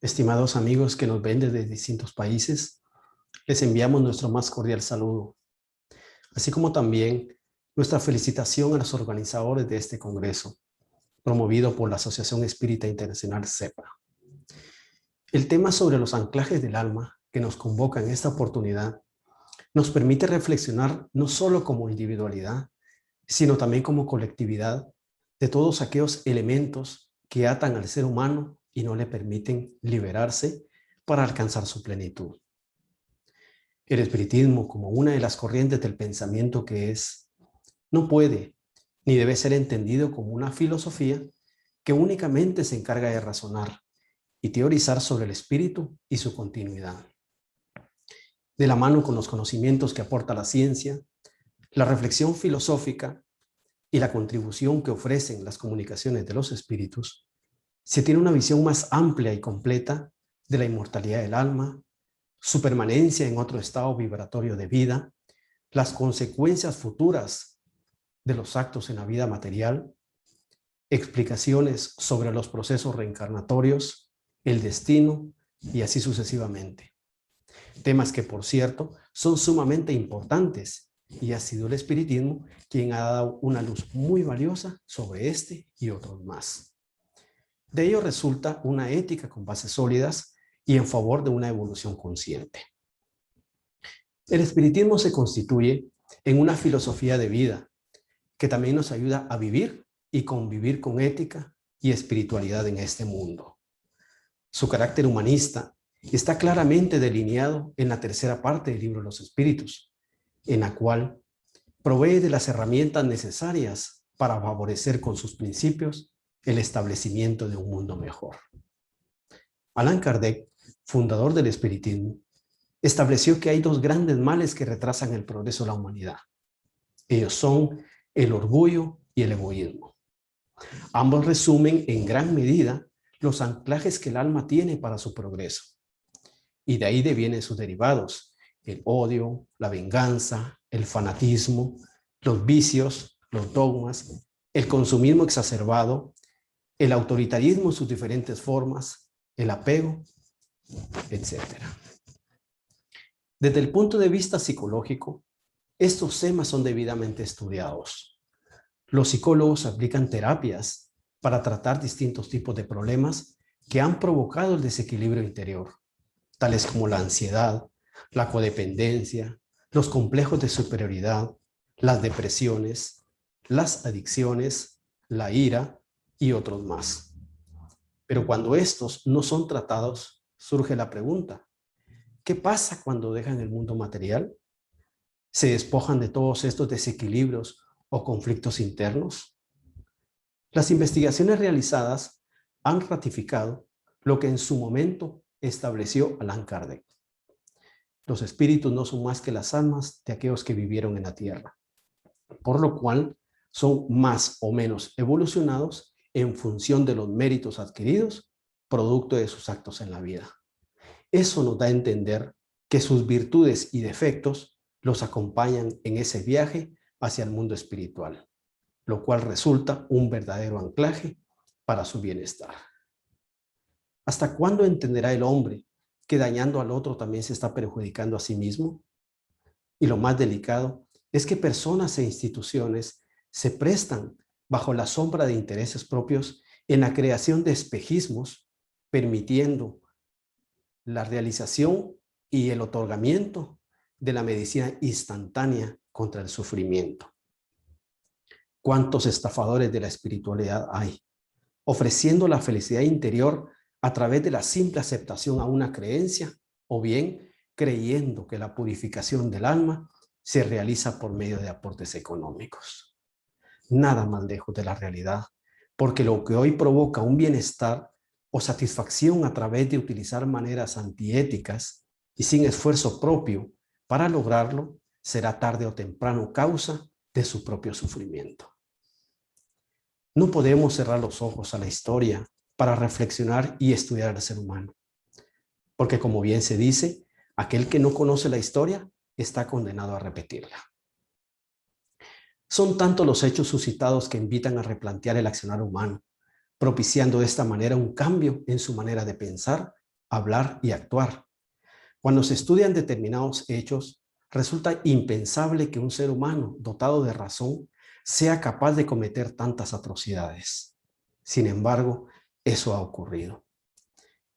Estimados amigos que nos ven desde distintos países, les enviamos nuestro más cordial saludo, así como también nuestra felicitación a los organizadores de este congreso, promovido por la Asociación Espírita Internacional CEPA. El tema sobre los anclajes del alma que nos convoca en esta oportunidad nos permite reflexionar no solo como individualidad, sino también como colectividad de todos aquellos elementos que atan al ser humano y no le permiten liberarse para alcanzar su plenitud. El espiritismo, como una de las corrientes del pensamiento que es, no puede ni debe ser entendido como una filosofía que únicamente se encarga de razonar y teorizar sobre el espíritu y su continuidad. De la mano con los conocimientos que aporta la ciencia, la reflexión filosófica y la contribución que ofrecen las comunicaciones de los espíritus, se tiene una visión más amplia y completa de la inmortalidad del alma, su permanencia en otro estado vibratorio de vida, las consecuencias futuras de los actos en la vida material, explicaciones sobre los procesos reencarnatorios, el destino y así sucesivamente. Temas que, por cierto, son sumamente importantes y ha sido el espiritismo quien ha dado una luz muy valiosa sobre este y otros más. De ello resulta una ética con bases sólidas y en favor de una evolución consciente. El espiritismo se constituye en una filosofía de vida que también nos ayuda a vivir y convivir con ética y espiritualidad en este mundo. Su carácter humanista está claramente delineado en la tercera parte del libro de los Espíritus, en la cual provee de las herramientas necesarias para favorecer con sus principios el establecimiento de un mundo mejor. Allan Kardec, fundador del espiritismo, estableció que hay dos grandes males que retrasan el progreso de la humanidad. Ellos son el orgullo y el egoísmo. Ambos resumen en gran medida los anclajes que el alma tiene para su progreso. Y de ahí devienen sus derivados: el odio, la venganza, el fanatismo, los vicios, los dogmas, el consumismo exacerbado, el autoritarismo en sus diferentes formas, el apego, etc. Desde el punto de vista psicológico, estos temas son debidamente estudiados. Los psicólogos aplican terapias para tratar distintos tipos de problemas que han provocado el desequilibrio interior, tales como la ansiedad, la codependencia, los complejos de superioridad, las depresiones, las adicciones, la ira y otros más. Pero cuando estos no son tratados, surge la pregunta: ¿qué pasa cuando dejan el mundo material? ¿Se despojan de todos estos desequilibrios o conflictos internos? Las investigaciones realizadas han ratificado lo que en su momento estableció Allan Kardec. Los espíritus no son más que las almas de aquellos que vivieron en la tierra, por lo cual son más o menos evolucionados en función de los méritos adquiridos, producto de sus actos en la vida. Eso nos da a entender que sus virtudes y defectos los acompañan en ese viaje hacia el mundo espiritual, lo cual resulta un verdadero anclaje para su bienestar. ¿Hasta cuándo entenderá el hombre que dañando al otro también se está perjudicando a sí mismo? Y lo más delicado es que personas e instituciones se prestan bajo la sombra de intereses propios en la creación de espejismos, permitiendo la realización y el otorgamiento de la medicina instantánea contra el sufrimiento. ¿Cuántos estafadores de la espiritualidad hay, ofreciendo la felicidad interior a través de la simple aceptación a una creencia, o bien creyendo que la purificación del alma se realiza por medio de aportes económicos? Nada más lejos de la realidad, porque lo que hoy provoca un bienestar o satisfacción a través de utilizar maneras antiéticas y sin esfuerzo propio para lograrlo, será tarde o temprano causa de su propio sufrimiento. No podemos cerrar los ojos a la historia para reflexionar y estudiar al ser humano, porque como bien se dice, aquel que no conoce la historia está condenado a repetirla. Son tantos los hechos suscitados que invitan a replantear el accionar humano, propiciando de esta manera un cambio en su manera de pensar hablar y actuar. Cuando se estudian determinados hechos, resulta impensable que un ser humano dotado de razón sea capaz de cometer tantas atrocidades. Sin embargo, eso ha ocurrido.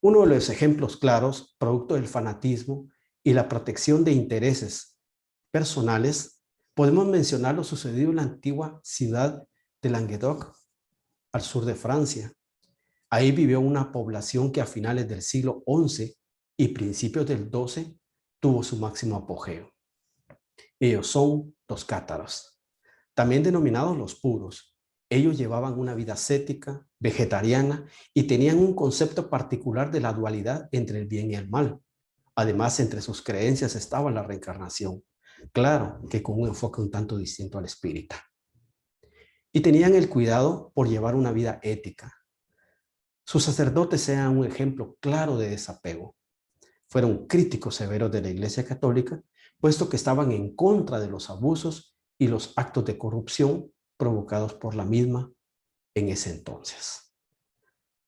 Uno de los ejemplos claros, producto del fanatismo y la protección de intereses personales, podemos mencionar lo sucedido en la antigua ciudad de Languedoc, al sur de Francia. Ahí vivió una población que a finales del siglo XI y principios del XII tuvo su máximo apogeo. Ellos son los cátaros, también denominados los puros. Ellos llevaban una vida ascética, vegetariana y tenían un concepto particular de la dualidad entre el bien y el mal. Además, entre sus creencias estaba la reencarnación. Claro que con un enfoque un tanto distinto al espírita. Y tenían el cuidado por llevar una vida ética. Sus sacerdotes eran un ejemplo claro de desapego. Fueron críticos severos de la Iglesia Católica, puesto que estaban en contra de los abusos y los actos de corrupción provocados por la misma en ese entonces.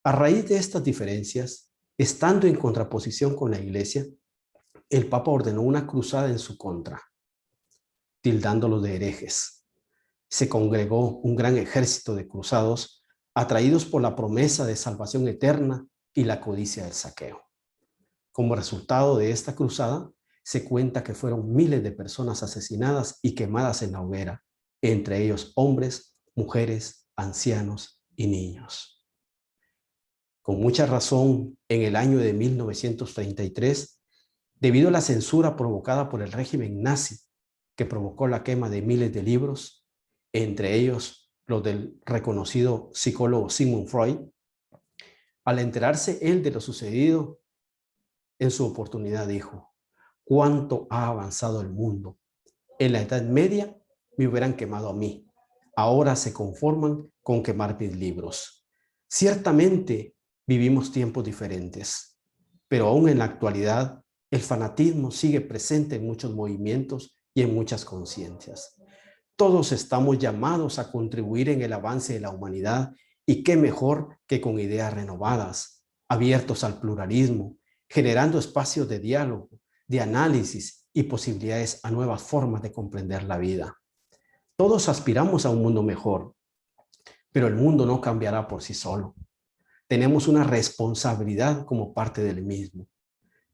A raíz de estas diferencias, estando en contraposición con la Iglesia, el Papa ordenó una cruzada en su contra, tildándolos de herejes. Se congregó un gran ejército de cruzados atraídos por la promesa de salvación eterna y la codicia del saqueo. Como resultado de esta cruzada, se cuenta que fueron miles de personas asesinadas y quemadas en la hoguera, entre ellos hombres, mujeres, ancianos y niños. Con mucha razón, en el año de 1933, debido a la censura provocada por el régimen nazi, que provocó la quema de miles de libros, entre ellos los del reconocido psicólogo Sigmund Freud, al enterarse él de lo sucedido, en su oportunidad dijo: ¿cuánto ha avanzado el mundo? En la Edad Media me hubieran quemado a mí. Ahora se conforman con quemar mis libros. Ciertamente vivimos tiempos diferentes, pero aún en la actualidad el fanatismo sigue presente en muchos movimientos y en muchas conciencias. Todos estamos llamados a contribuir en el avance de la humanidad, y qué mejor que con ideas renovadas, abiertos al pluralismo, generando espacios de diálogo, de análisis y posibilidades a nuevas formas de comprender la vida. Todos aspiramos a un mundo mejor, pero el mundo no cambiará por sí solo. Tenemos una responsabilidad como parte del mismo.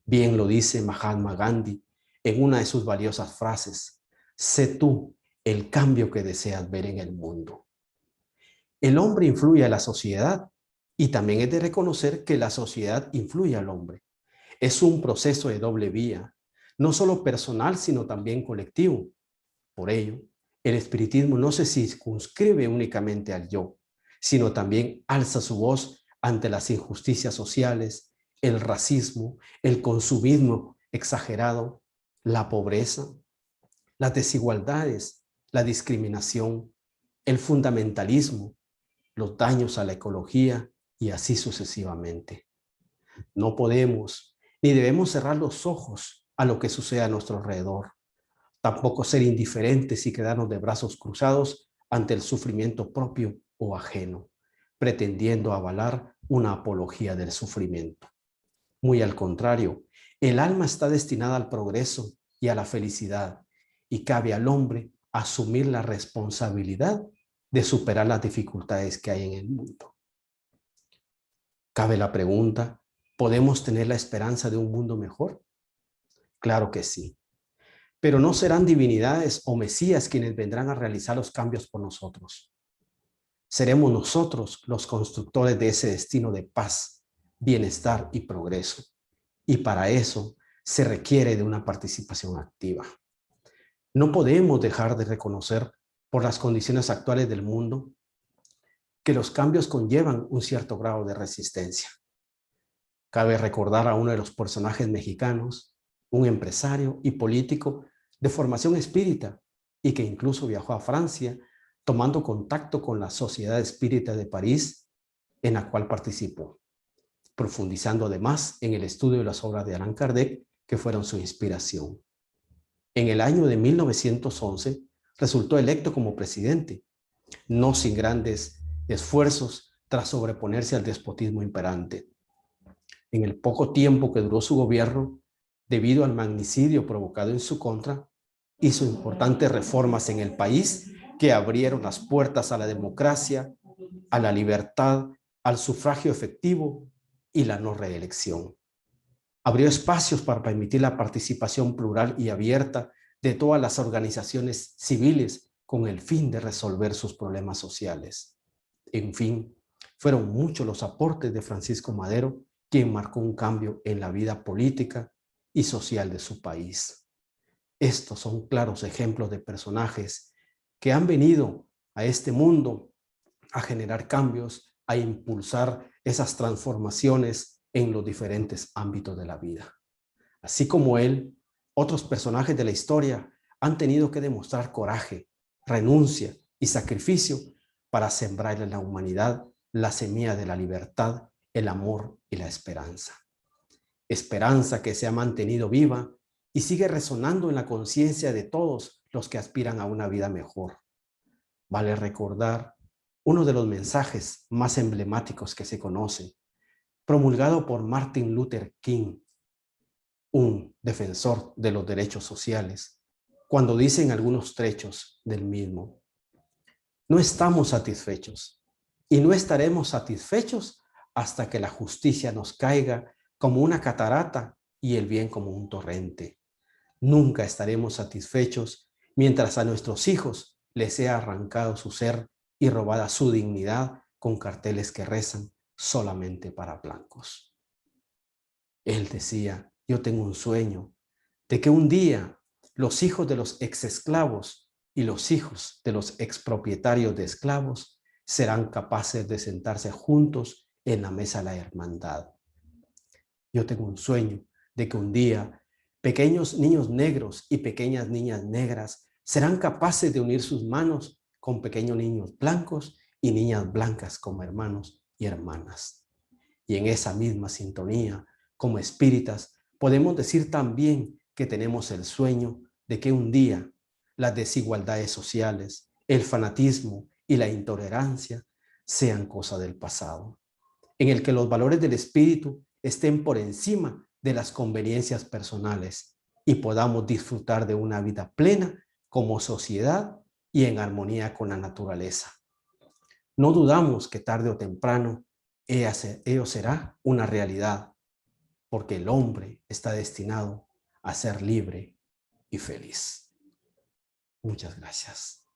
Bien lo dice Mahatma Gandhi en una de sus valiosas frases: sé tú el cambio que deseas ver en el mundo. El hombre influye a la sociedad y también es de reconocer que la sociedad influye al hombre. Es un proceso de doble vía, no solo personal, sino también colectivo. Por ello, el espiritismo no se circunscribe únicamente al yo, sino también alza su voz ante las injusticias sociales, el racismo, el consumismo exagerado, la pobreza, las desigualdades, la discriminación, el fundamentalismo, los daños a la ecología y así sucesivamente. No podemos ni debemos cerrar los ojos a lo que sucede a nuestro alrededor. Tampoco ser indiferentes y quedarnos de brazos cruzados ante el sufrimiento propio o ajeno, pretendiendo avalar una apología del sufrimiento. Muy al contrario, el alma está destinada al progreso y a la felicidad, y cabe al hombre asumir la responsabilidad de superar las dificultades que hay en el mundo. Cabe la pregunta: ¿podemos tener la esperanza de un mundo mejor? Claro que sí, pero no serán divinidades o mesías quienes vendrán a realizar los cambios por nosotros. Seremos nosotros los constructores de ese destino de paz, bienestar y progreso. Y para eso se requiere de una participación activa. No podemos dejar de reconocer, por las condiciones actuales del mundo, que los cambios conllevan un cierto grado de resistencia. Cabe recordar a uno de los personajes mexicanos, un empresario y político de formación espírita, y que incluso viajó a Francia tomando contacto con la Sociedad Espírita de París, en la cual participó, profundizando además en el estudio de las obras de Allan Kardec, que fueron su inspiración. En el año de 1911 resultó electo como presidente, no sin grandes esfuerzos tras sobreponerse al despotismo imperante. En el poco tiempo que duró su gobierno, debido al magnicidio provocado en su contra, hizo importantes reformas en el país que abrieron las puertas a la democracia, a la libertad, al sufragio efectivo y la no reelección. Abrió espacios para permitir la participación plural y abierta de todas las organizaciones civiles con el fin de resolver sus problemas sociales. En fin, fueron muchos los aportes de Francisco Madero, quien marcó un cambio en la vida política y social de su país. Estos son claros ejemplos de personajes que han venido a este mundo a generar cambios, a impulsar esas transformaciones en los diferentes ámbitos de la vida. Así como él, otros personajes de la historia han tenido que demostrar coraje, renuncia y sacrificio para sembrar en la humanidad la semilla de la libertad, el amor y la esperanza. Esperanza que se ha mantenido viva y sigue resonando en la conciencia de todos los que aspiran a una vida mejor. Vale recordar uno de los mensajes más emblemáticos que se conoce, promulgado por Martin Luther King, un defensor de los derechos sociales, cuando dice en algunos trechos del mismo: no estamos satisfechos y no estaremos satisfechos hasta que la justicia nos caiga como una catarata y el bien como un torrente. Nunca estaremos satisfechos mientras a nuestros hijos les sea arrancado su ser y robada su dignidad con carteles que rezan solamente para blancos. Él decía: yo tengo un sueño de que un día los hijos de los exesclavos y los hijos de los expropietarios de esclavos serán capaces de sentarse juntos en la mesa de la hermandad. Yo tengo un sueño de que un día pequeños niños negros y pequeñas niñas negras serán capaces de unir sus manos con pequeños niños blancos y niñas blancas como hermanos y hermanas. Y en esa misma sintonía, como espíritas, podemos decir también que tenemos el sueño de que un día las desigualdades sociales, el fanatismo y la intolerancia sean cosa del pasado, en el que los valores del espíritu estén por encima de las conveniencias personales y podamos disfrutar de una vida plena como sociedad y en armonía con la naturaleza. No dudamos que tarde o temprano ello será una realidad, porque el hombre está destinado a ser libre y feliz. Muchas gracias.